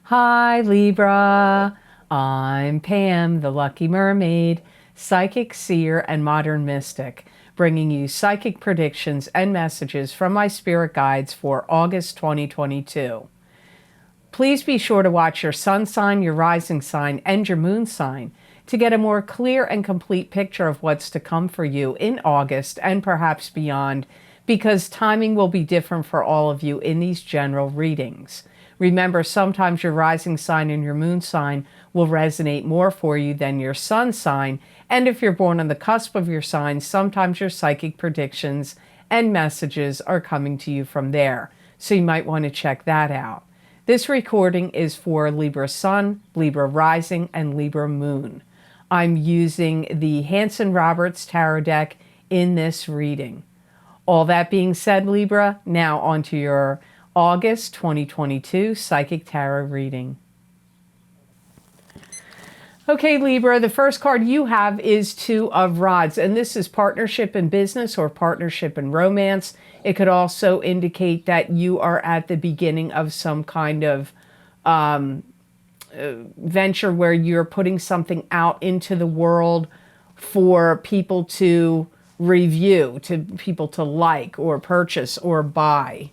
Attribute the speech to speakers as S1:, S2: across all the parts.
S1: Hi Libra, I'm Pam, the Lucky Mermaid, psychic seer and modern mystic, bringing you psychic predictions and messages from my spirit guides for August 2022. Please be sure to watch your sun sign, your rising sign, and your moon sign to get a more clear and complete picture of what's to come for you in August and perhaps beyond, because timing will be different for all of you in these general readings. Remember, sometimes your rising sign and your moon sign will resonate more for you than your sun sign, and if you're born on the cusp of your sign, sometimes your psychic predictions and messages are coming to you from there, so you might want to check that out. This recording is for Libra Sun, Libra Rising, and Libra Moon. I'm using the Hanson-Roberts Tarot deck in this reading. All that being said, Libra, now onto your August 2022 Psychic Tarot reading. Okay, Libra, the first card you have is Two of Rods, and this is partnership in business or partnership in romance. It could also indicate that you are at the beginning of some kind of venture where you're putting something out into the world for people to review, to people to like or purchase or buy.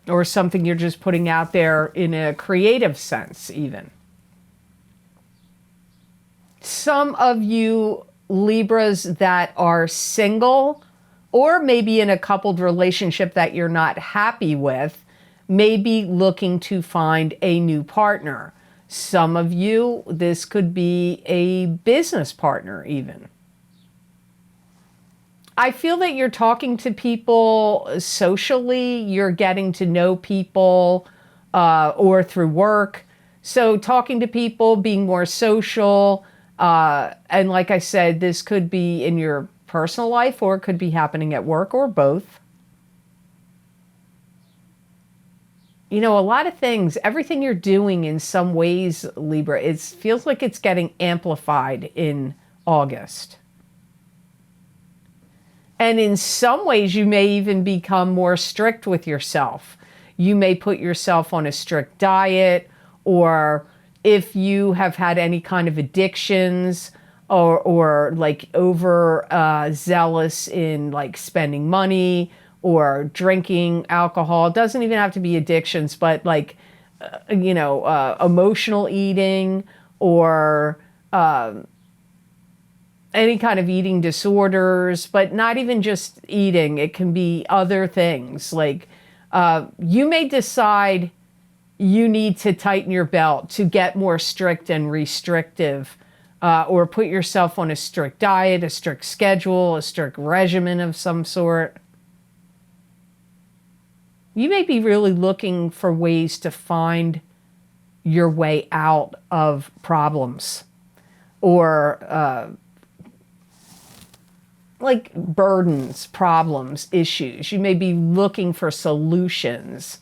S1: Or something you're just putting out there in a creative sense, even. Some of you Libras that are single, or maybe in a coupled relationship that you're not happy with, may be looking to find a new partner. Some of you, this could be a business partner even. I feel that you're talking to people socially, you're getting to know people or through work. So talking to people, being more social, and like I said, this could be in your personal life or it could be happening at work or both. You know, a lot of things, everything you're doing in some ways, Libra, it feels like it's getting amplified in August. And in some ways, you may even become more strict with yourself. You may put yourself on a strict diet, or if you have had any kind of addictions or like over zealous in like spending money or drinking alcohol. It doesn't even have to be addictions, but like, emotional eating or any kind of eating disorders, but not even just eating. It can be other things. Like you may decide you need to tighten your belt to get more strict and restrictive, or put yourself on a strict diet, a strict schedule, a strict regimen of some sort. You may be really looking for ways to find your way out of problems or like burdens, problems, issues. You may be looking for solutions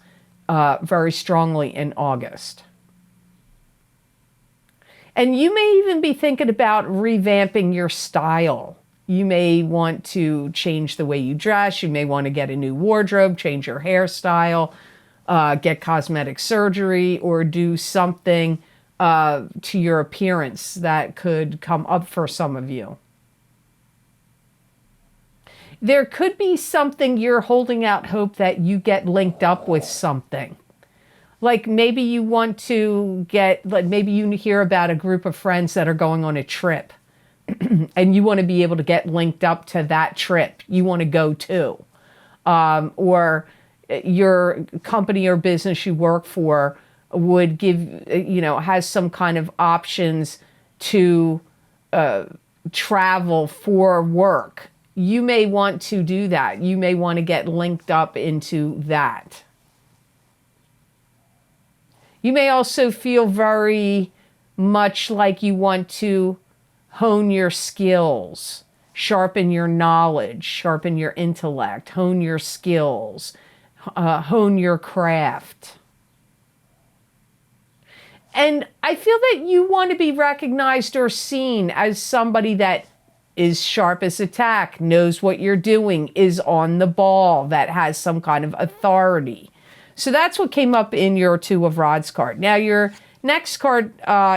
S1: very strongly in August. And you may even be thinking about revamping your style. You may want to change the way you dress. You may want to get a new wardrobe, change your hairstyle, get cosmetic surgery, or do something to your appearance that could come up for some of you. There could be something you're holding out hope that you get linked up with something. Like maybe you want to get, like maybe you hear about a group of friends that are going on a trip and you want to be able to get linked up to that trip you want to go to. Or your company or business you work for would give, has some kind of options to travel for work. You may want to do that. You may want to get linked up into that. You may also feel very much like you want to hone your skills, sharpen your knowledge, sharpen your intellect, hone your skills, hone your craft. And I feel that you want to be recognized or seen as somebody that is sharp as a tack, knows what you're doing, is on the ball, that has some kind of authority. So that's what came up in your Two of Rods card. Now your next card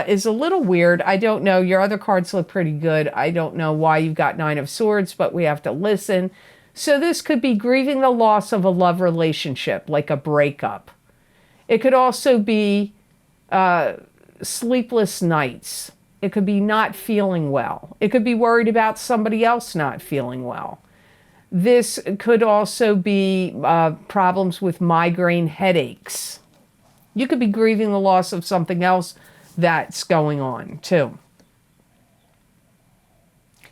S1: is a little weird. I don't know. Your other cards look pretty good. I don't know why you've got Nine of Swords, but we have to listen. So this could be grieving the loss of a love relationship, like a breakup. It could also be sleepless nights. It could be not feeling well. It could be worried about somebody else not feeling well. This could also be problems with migraine headaches. You could be grieving the loss of something else that's going on too.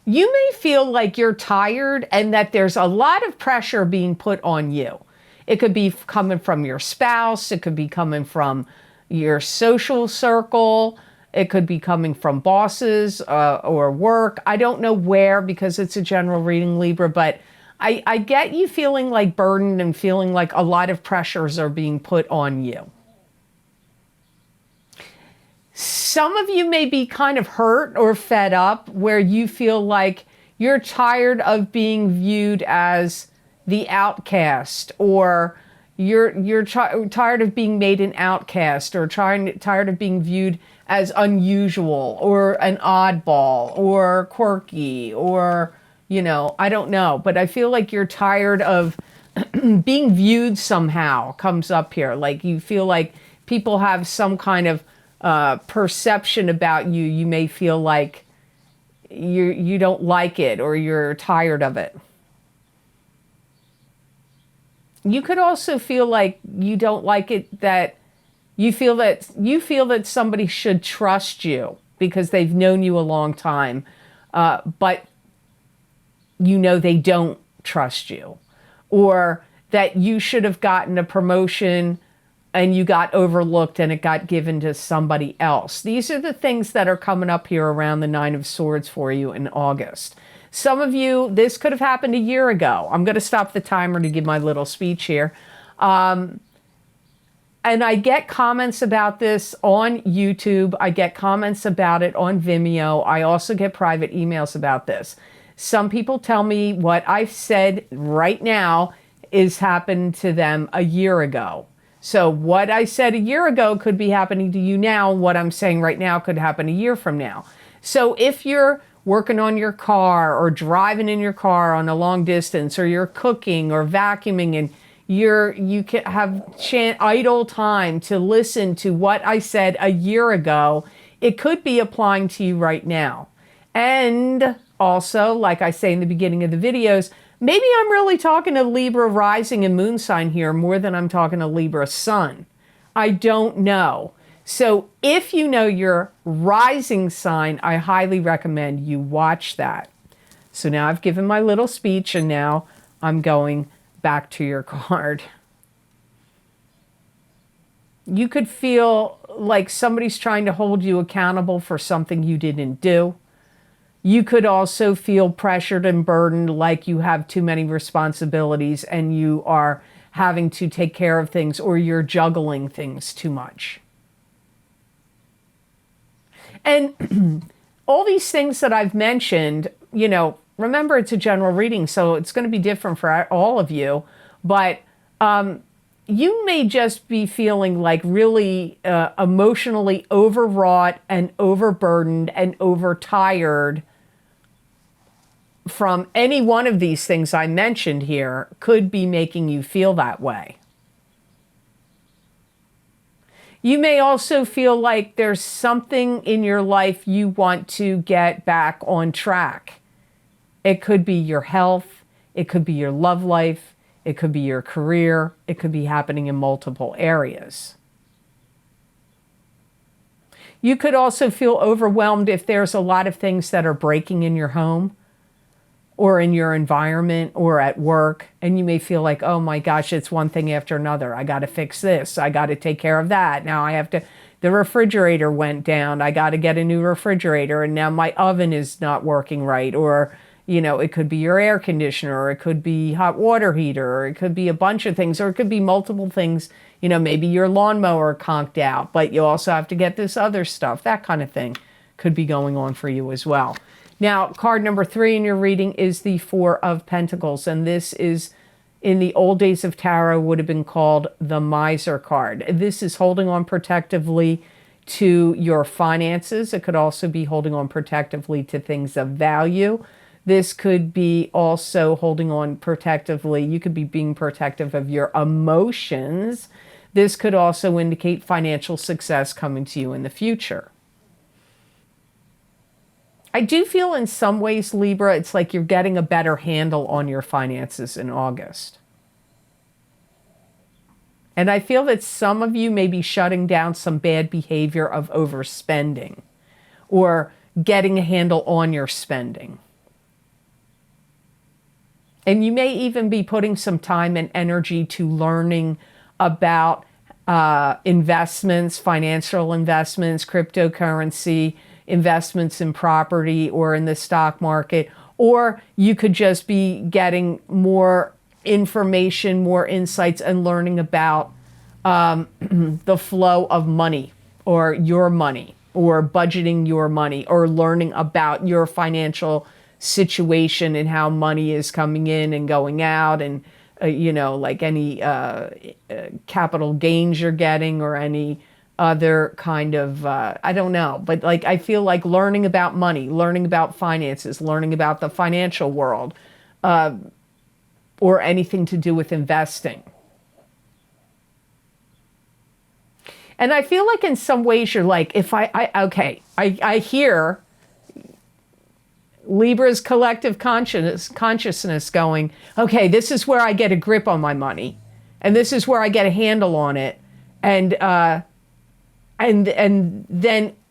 S1: You may feel like you're tired and that there's a lot of pressure being put on you. It could be coming from your spouse. It could be coming from your social circle. It could be coming from bosses or work. I don't know where because it's a general reading, Libra, but I get you feeling like burdened and feeling like a lot of pressures are being put on you. Some of you may be kind of hurt or fed up where you feel like you're tired of being viewed as the outcast, or you're tired of being made an outcast, or tired of being viewed as unusual or an oddball or quirky, or, you know, I don't know, but I feel like you're tired of being viewed somehow comes up here. Like you feel like people have some kind of perception about you. You may feel like you don't like it or you're tired of it. You could also feel like you don't like it, that you feel that somebody should trust you because they've known you a long time, but you know they don't trust you, or that you should have gotten a promotion and you got overlooked and it got given to somebody else. These are the things that are coming up here around the Nine of Swords for you in August. Some of you, this could have happened a year ago. I'm going to stop the timer to give my little speech here. And I get comments about this on YouTube. I get comments about it on Vimeo. I also get private emails about this. Some people tell me what I've said right now is happened to them a year ago. So what I said a year ago could be happening to you now. What I'm saying right now could happen a year from now. So if you're working on your car or driving in your car on a long distance, or you're cooking or vacuuming and you can have idle time to listen to what I said a year ago, it could be applying to you right now. And also, like I say in the beginning of the videos, maybe I'm really talking to Libra rising and moon sign here more than I'm talking to Libra sun. I don't know. So if you know your rising sign, I highly recommend you watch that. So now I've given my little speech and now I'm going back to your card. You could feel like somebody's trying to hold you accountable for something you didn't do. You could also feel pressured and burdened, like you have too many responsibilities and you are having to take care of things, or you're juggling things too much. And all these things that I've mentioned, you know, remember it's a general reading, so it's going to be different for all of you. But you may just be feeling like really emotionally overwrought and overburdened and overtired from any one of these things I mentioned here. Could be making you feel that way. You may also feel like there's something in your life you want to get back on track. It could be your health. It could be your love life. It could be your career. It could be happening in multiple areas. You could also feel overwhelmed if there's a lot of things that are breaking in your home or in your environment or at work, and you may feel like, oh my gosh, it's one thing after another. I got to fix this. I got to take care of that. Now I have to, the refrigerator went down. I got to get a new refrigerator, and now my oven is not working right. Or, you know, it could be your air conditioner, or it could be hot water heater, or it could be a bunch of things, or it could be multiple things. You know, maybe your lawnmower conked out, but you also have to get this other stuff. That kind of thing could be going on for you as well. Now, card number 3 in your reading is the Four of Pentacles, and this is in the old days of tarot would have been called the miser card. This is holding on protectively to your finances. It could also be holding on protectively to things of value. This could be also holding on protectively. You could be being protective of your emotions. This could also indicate financial success coming to you in the future. I do feel in some ways, Libra, it's like you're getting a better handle on your finances in August. And I feel that some of you may be shutting down some bad behavior of overspending or getting a handle on your spending. And you may even be putting some time and energy to learning about investments, financial investments, cryptocurrency, investments in property or in the stock market. Or you could just be getting more information, more insights, and learning about the flow of money or your money or budgeting your money or learning about your financial situation and how money is coming in and going out and, like any capital gains you're getting or any other kind of, I don't know, but like I feel like learning about money, learning about finances, learning about the financial world, or anything to do with investing. And I feel like in some ways you're like, if I hear Libra's collective consciousness going, okay, this is where I get a grip on my money, and this is where I get a handle on it, and then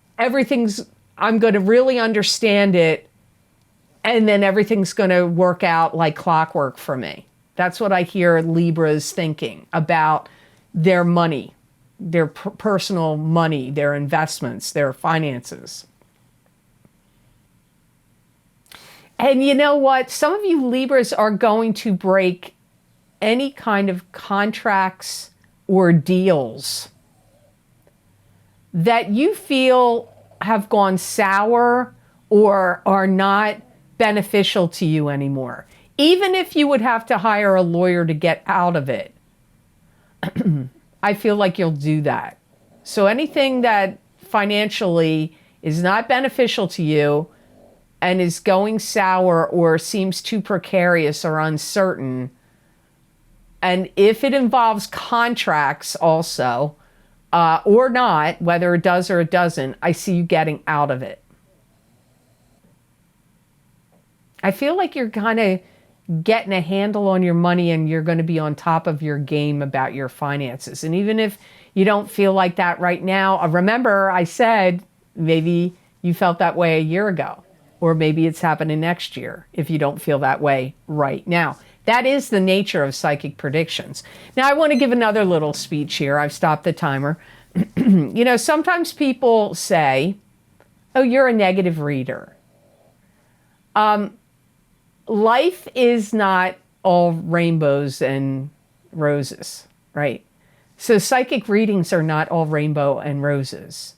S1: I'm going to really understand it, and then everything's going to work out like clockwork for me. That's what I hear Libras thinking about their money, their personal money, their investments, their finances. And you know what? Some of you Libras are going to break any kind of contracts or deals that you feel have gone sour or are not beneficial to you anymore. Even if you would have to hire a lawyer to get out of it, I feel like you'll do that. So anything that financially is not beneficial to you and is going sour or seems too precarious or uncertain, and if it involves contracts also, or not, whether it does or it doesn't, I see you getting out of it. I feel like you're kind of getting a handle on your money and you're going to be on top of your game about your finances. And even if you don't feel like that right now, remember I said maybe you felt that way a year ago, or maybe it's happening next year if you don't feel that way right now. That is the nature of psychic predictions. Now, I want to give another little speech here. I've stopped the timer. Sometimes people say, oh, you're a negative reader. Life is not all rainbows and roses, right? So psychic readings are not all rainbow and roses.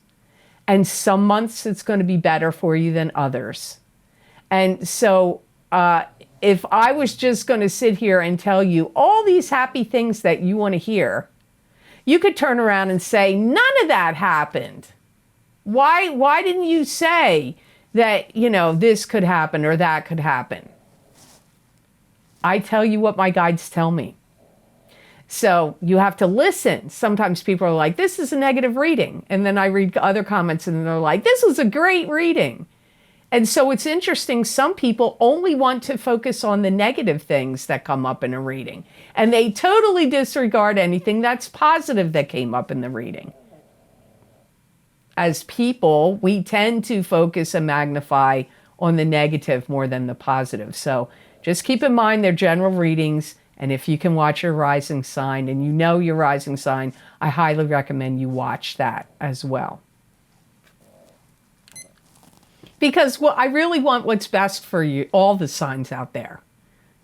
S1: And some months it's going to be better for you than others. And so if I was just going to sit here and tell you all these happy things that you want to hear, you could turn around and say, none of that happened. Why didn't you say that, this could happen or that could happen? I tell you what my guides tell me. So you have to listen. Sometimes people are like, this is a negative reading. And then I read other comments and they're like, this was a great reading. And so it's interesting. Some people only want to focus on the negative things that come up in a reading. And they totally disregard anything that's positive that came up in the reading. As people, we tend to focus and magnify on the negative more than the positive. So just keep in mind they're general readings. And if you can watch your rising sign and you know your rising sign, I highly recommend you watch that as well. Because I really want what's best for you, all the signs out there.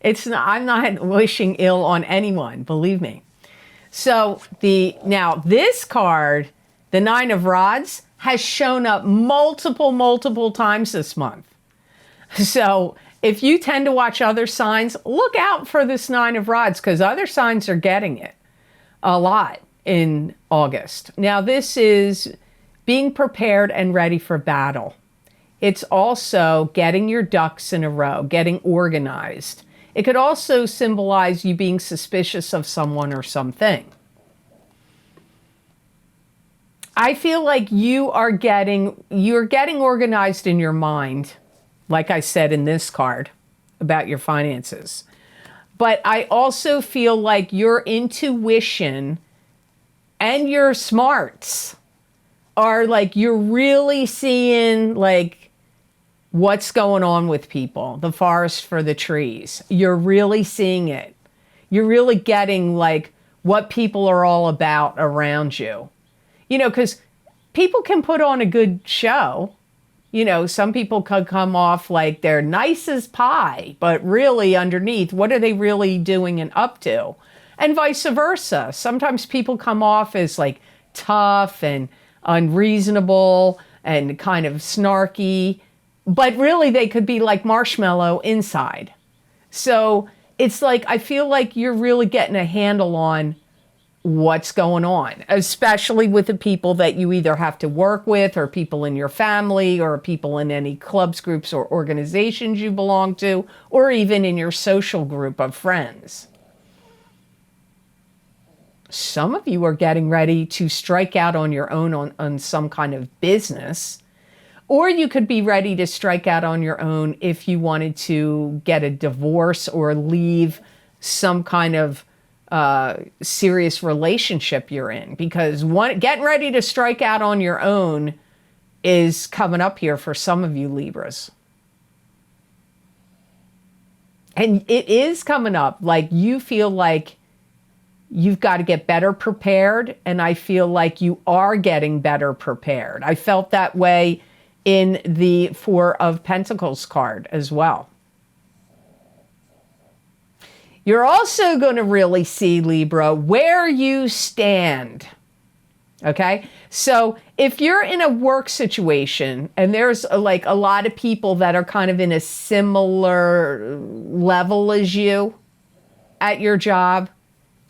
S1: I'm not wishing ill on anyone, believe me. So now this card, the Nine of Rods, has shown up multiple times this month. So If you tend to watch other signs, look out for this Nine of Rods, because other signs are getting it a lot in August. Now, this is being prepared and ready for battle. It's also getting your ducks in a row, getting organized. It could also symbolize you being suspicious of someone or something. I feel like you're getting organized in your mind, like I said in this card about your finances. But I also feel like your intuition and your smarts are like, you're really seeing like what's going on with people, the forest for the trees. You're really seeing it. You're really getting like what people are all about around you. You know, because people can put on a good show. You know, some people could come off like they're nice as pie, but really underneath, what are they really doing and up to? And vice versa. Sometimes people come off as like tough and unreasonable and kind of snarky, but really they could be like marshmallow inside. So it's like, I feel like you're really getting a handle on what's going on, especially with the people that you either have to work with, or people in your family, or people in any clubs, groups, or organizations you belong to, or even in your social group of friends. Some of you are getting ready to strike out on your own on some kind of business, or you could be ready to strike out on your own if you wanted to get a divorce or leave some kind of serious relationship you're in, because getting ready to strike out on your own is coming up here for some of you Libras. And it is coming up like you feel like you've got to get better prepared, and I feel like you are getting better prepared. I felt that way in the Four of Pentacles card as well. You're also going to really see, Libra, where you stand. Okay? So if you're in a work situation and there's like a lot of people that are kind of in a similar level as you at your job,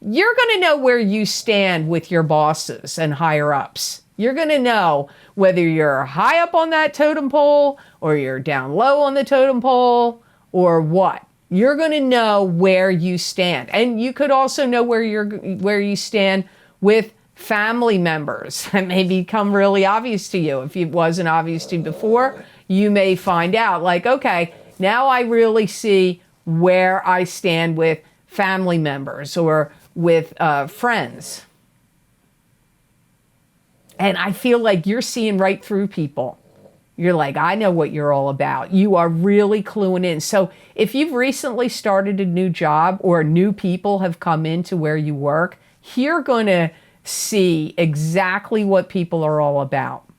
S1: you're going to know where you stand with your bosses and higher ups. You're going to know whether you're high up on that totem pole or you're down low on the totem pole or what. You're going to know where you stand. And you could also know where you stand with family members. That may become really obvious to you. If it wasn't obvious to you before, you may find out like, okay, now I really see where I stand with family members or with friends. And I feel like you're seeing right through people. You're like, I know what you're all about. You are really cluing in. So if you've recently started a new job or new people have come into where you work, you're going to see exactly what people are all about.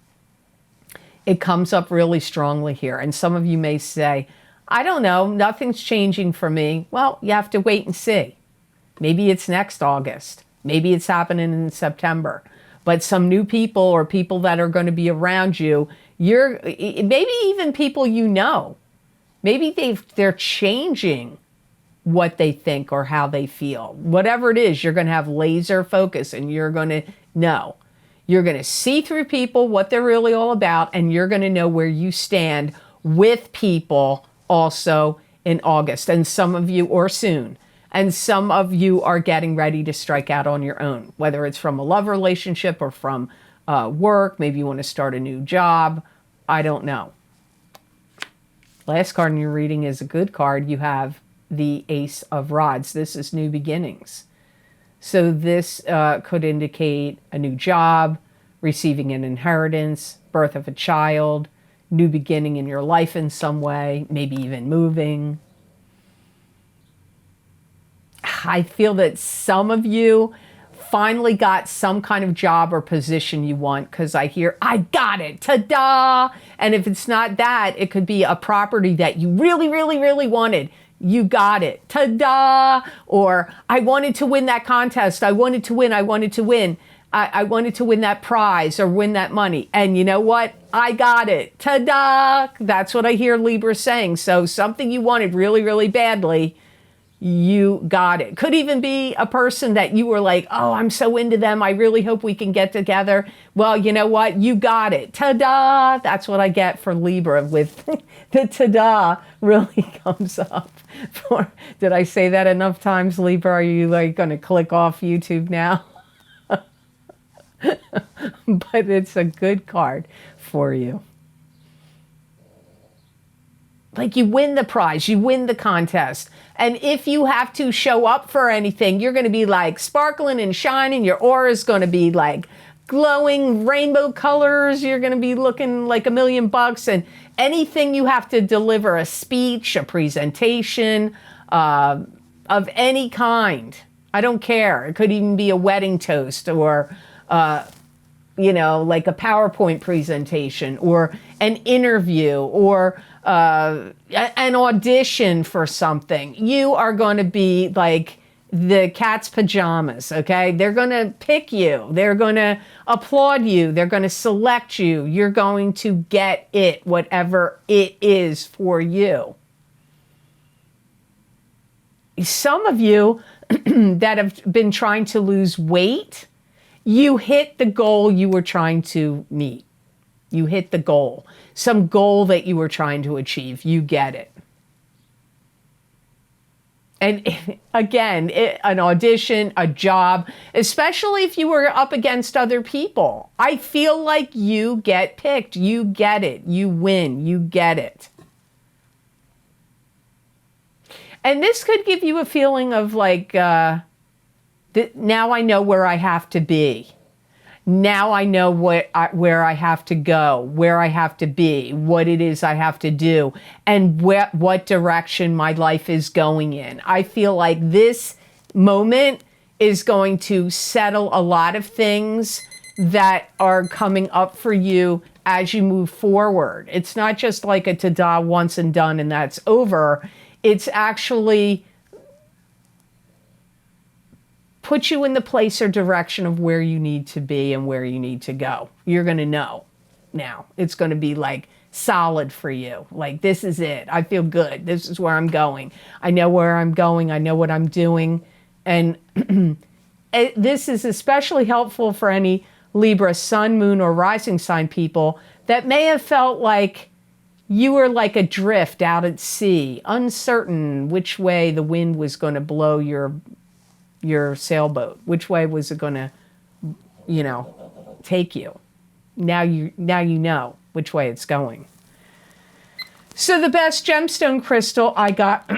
S1: It comes up really strongly here. And some of you may say, I don't know, nothing's changing for me. Well, you have to wait and see. Maybe it's next August. Maybe it's happening in September. But some new people or people that are going to be around you, maybe even people you know, maybe they're changing what they think or how they feel. Whatever it is, you're going to have laser focus and you're going to know. You're going to see through people what they're really all about, and you're going to know where you stand with people also in August. And some of you, or soon. And some of you are getting ready to strike out on your own, whether it's from a love relationship or from work. Maybe you want to start a new job. I don't know. Last card in your reading is a good card. You have the Ace of Rods. This is new beginnings. So this could indicate a new job, receiving an inheritance, birth of a child, new beginning in your life in some way, maybe even moving. I feel that some of you finally got some kind of job or position you want, because I hear, I got it, ta-da! And if it's not that, it could be a property that you really, really, really wanted. You got it, ta-da! Or I wanted to win that contest. I wanted to win. I wanted to win that prize or win that money. And you know what? I got it. Ta-da! That's what I hear Libra saying. So something you wanted really, really badly, you got it. Could even be a person that you were like, oh, I'm so into them. I really hope we can get together. Well, you know what? You got it. Ta-da! That's what I get for Libra with the ta-da really comes up. Did I say that enough times, Libra? Are you like going to click off YouTube now? But it's a good card for you. Like you win the prize, you win the contest. And if you have to show up for anything, you're going to be like sparkling and shining. Your aura is going to be like glowing rainbow colors. You're going to be looking like $1,000,000. And anything you have to deliver, a speech, a presentation of any kind, I don't care. It could even be a wedding toast or you know, like a PowerPoint presentation or an interview or an audition for something. You are going to be like the cat's pajamas, okay? They're going to pick you. They're going to applaud you. They're going to select you. You're going to get it, whatever it is for you. Some of you that have been trying to lose weight, you hit the goal you were trying to meet. You hit the goal. Some goal that you were trying to achieve. You get it. And again, an audition, a job, especially if you were up against other people. I feel like you get picked. You get it. You win. You get it. And this could give you a feeling of like, now I know where I have to be. Now I know where I have to go, where I have to be, what it is I have to do, and what direction my life is going in. I feel like this moment is going to settle a lot of things that are coming up for you as you move forward. It's not just like a ta-da, once and done, and that's over. It's actually put you in the place or direction of where you need to be and where you need to go. You're going to know now. It's going to be like solid for you. Like, this is it. I feel good. This is where I'm going. I know where I'm going. I know what I'm doing. And this is especially helpful for any Libra, sun, moon, or rising sign people that may have felt like you were like adrift out at sea, uncertain which way the wind was going to blow your sailboat. Which way was it going to, you know, take you? Now you know which way it's going. So the best gemstone crystal I got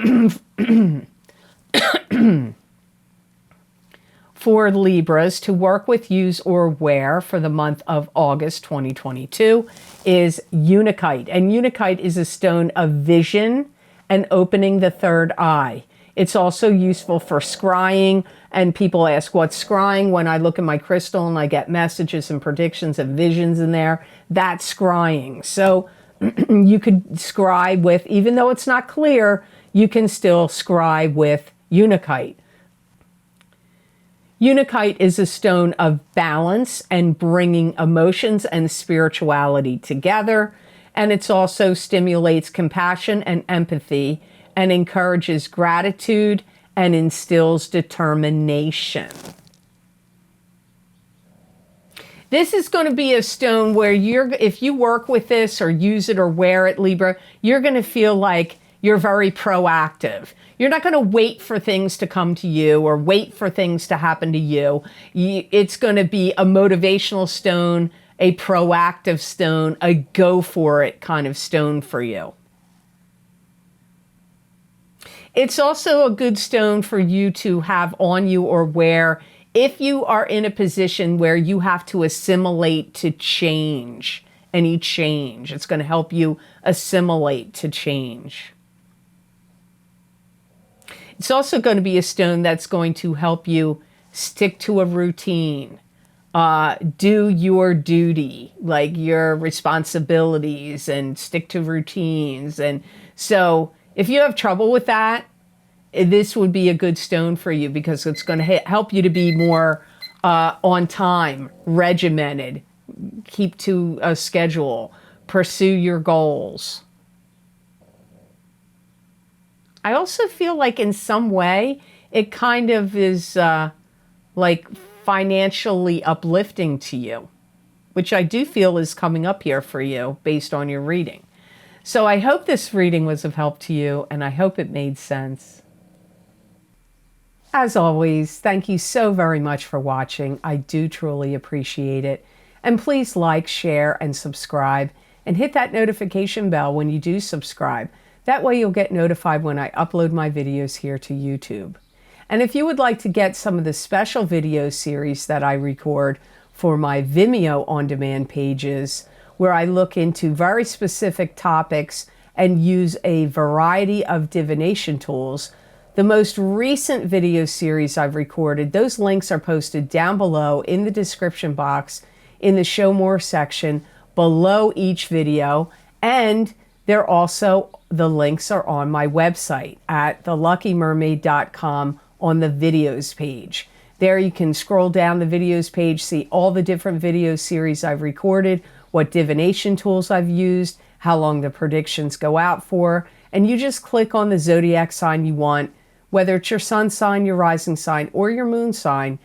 S1: for Libras to work with, use, or wear for the month of August 2022 is Unakite. And Unakite is a stone of vision and opening the third eye. It's also useful for scrying, and people ask, what's scrying? When I look at my crystal and I get messages and predictions and visions in there, that's scrying. So you could scry with, even though it's not clear, you can still scry with Unakite. Unakite is a stone of balance and bringing emotions and spirituality together, and it also stimulates compassion and empathy and encourages gratitude and instills determination. This is going to be a stone where if you work with this or use it or wear it, Libra, you're going to feel like you're very proactive. You're not going to wait for things to come to you or wait for things to happen to you. It's going to be a motivational stone, a proactive stone, a go for it kind of stone for you. It's also a good stone for you to have on you or wear if you are in a position where you have to assimilate to change, any change. It's going to help you assimilate to change. It's also going to be a stone that's going to help you stick to a routine, do your duty, like your responsibilities, and stick to routines. And so if you have trouble with that, this would be a good stone for you because it's going to help you to be more on time, regimented, keep to a schedule, pursue your goals. I also feel like in some way it kind of is like financially uplifting to you, which I do feel is coming up here for you based on your reading. So I hope this reading was of help to you, and I hope it made sense. As always, thank you so very much for watching. I do truly appreciate it. And please like, share, and subscribe, and hit that notification bell when you do subscribe. That way you'll get notified when I upload my videos here to YouTube. And if you would like to get some of the special video series that I record for my Vimeo on-demand pages, where I look into very specific topics and use a variety of divination tools, the most recent video series I've recorded, those links are posted down below in the description box in the Show More section below each video, and they're also, the links are on my website at theluckymermaid.com on the videos page. There you can scroll down the videos page, see all the different video series I've recorded, what divination tools I've used, how long the predictions go out for, and you just click on the zodiac sign you want, whether it's your sun sign, your rising sign, or your moon sign,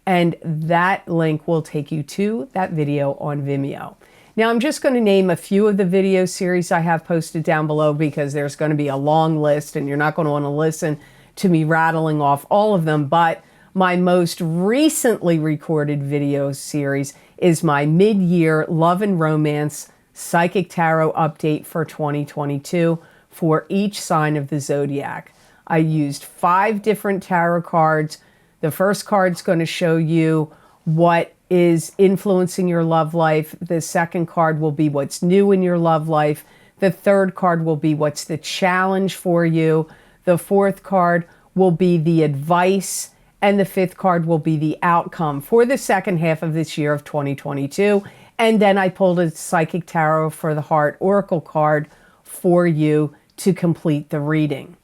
S1: and that link will take you to that video on Vimeo. Now I'm just going to name a few of the video series I have posted down below because there's going to be a long list and you're not going to want to listen to me rattling off all of them, but my most recently recorded video series is my mid-year love and romance psychic tarot update for 2022 for each sign of the zodiac. I used 5 different tarot cards. The first card's going to show you what is influencing your love life. The second card will be what's new in your love life. The third card will be what's the challenge for you. The fourth card will be the advice. And the fifth card will be the outcome for the second half of this year of 2022. And then I pulled a Psychic Tarot for the Heart Oracle card for you to complete the reading.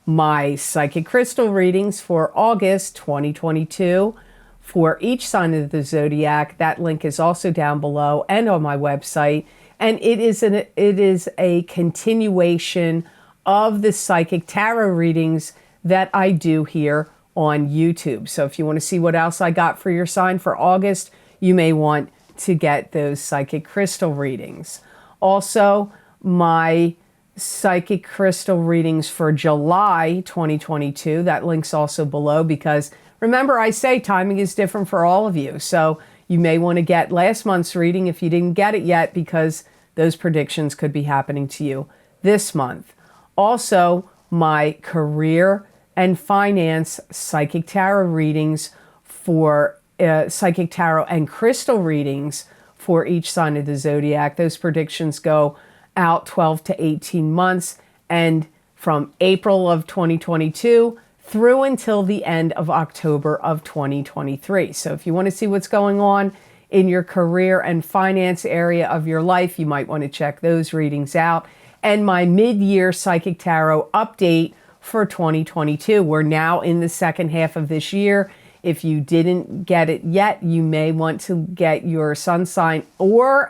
S1: My Psychic Crystal readings for August 2022 for each sign of the zodiac, that link is also down below and on my website. And it is a continuation of the Psychic Tarot readings that I do here on YouTube. So if you want to see what else I got for your sign for August, you may want to get those Psychic Crystal readings. Also, my Psychic Crystal readings for July 2022, that link's also below because remember I say timing is different for all of you. So you may want to get last month's reading if you didn't get it yet because those predictions could be happening to you this month. Also, my career and finance Psychic Tarot readings for Psychic Tarot and Crystal readings for each sign of the zodiac. Those predictions go out 12 to 18 months and from April of 2022 through until the end of October of 2023. So if you want to see what's going on in your career and finance area of your life, you might want to check those readings out. And my mid-year Psychic Tarot update for 2022. We're now in the second half of this year. If you didn't get it yet, you may want to get your sun sign or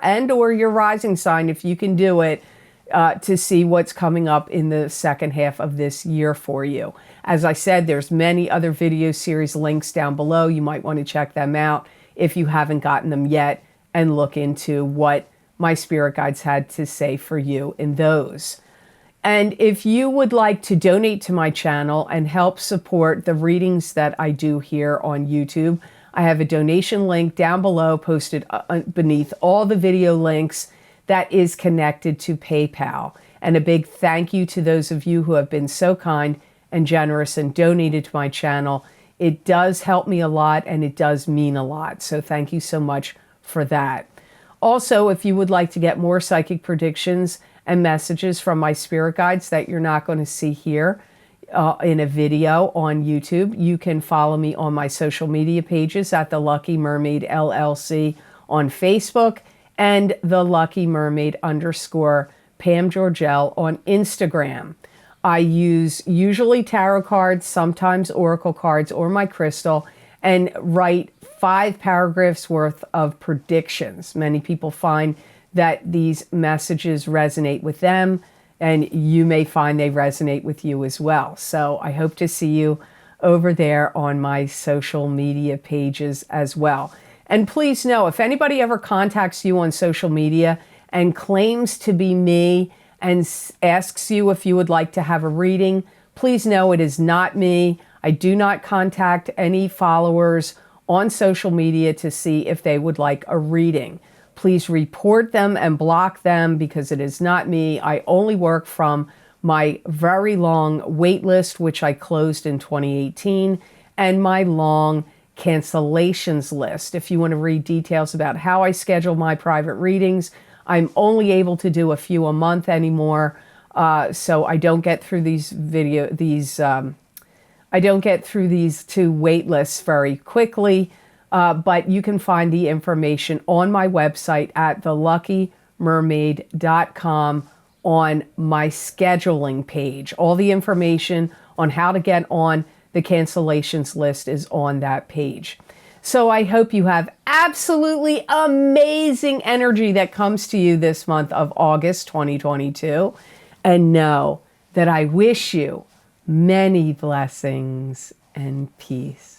S1: your rising sign, if you can do it, to see what's coming up in the second half of this year for you. As I said, there's many other video series links down below. You might want to check them out if you haven't gotten them yet and look into what my spirit guides had to say for you in those. And if you would like to donate to my channel and help support the readings that I do here on YouTube, I have a donation link down below posted beneath all the video links that is connected to PayPal. And a big thank you to those of you who have been so kind and generous and donated to my channel. It does help me a lot and it does mean a lot. So thank you so much for that. Also, if you would like to get more psychic predictions and messages from my spirit guides that you're not going to see here in a video on YouTube, you can follow me on my social media pages at The Lucky Mermaid LLC on Facebook and The Lucky Mermaid _ Pam Georgel on Instagram. I use usually tarot cards, sometimes oracle cards or my crystal, and write 5 paragraphs worth of predictions. Many people find that these messages resonate with them, and you may find they resonate with you as well. So I hope to see you over there on my social media pages as well. And please know, if anybody ever contacts you on social media and claims to be me and asks you if you would like to have a reading, please know it is not me. I do not contact any followers on social media to see if they would like a reading. Please report them and block them because it is not me. I only work from my very long wait list, which I closed in 2018, and my long cancellations list. If you want to read details about how I schedule my private readings, I'm only able to do a few a month anymore. So I don't get through I don't get through these 2 wait lists very quickly. But you can find the information on my website at theluckymermaid.com on my scheduling page. All the information on how to get on the cancellations list is on that page. So I hope you have absolutely amazing energy that comes to you this month of August 2022. And know that I wish you many blessings and peace.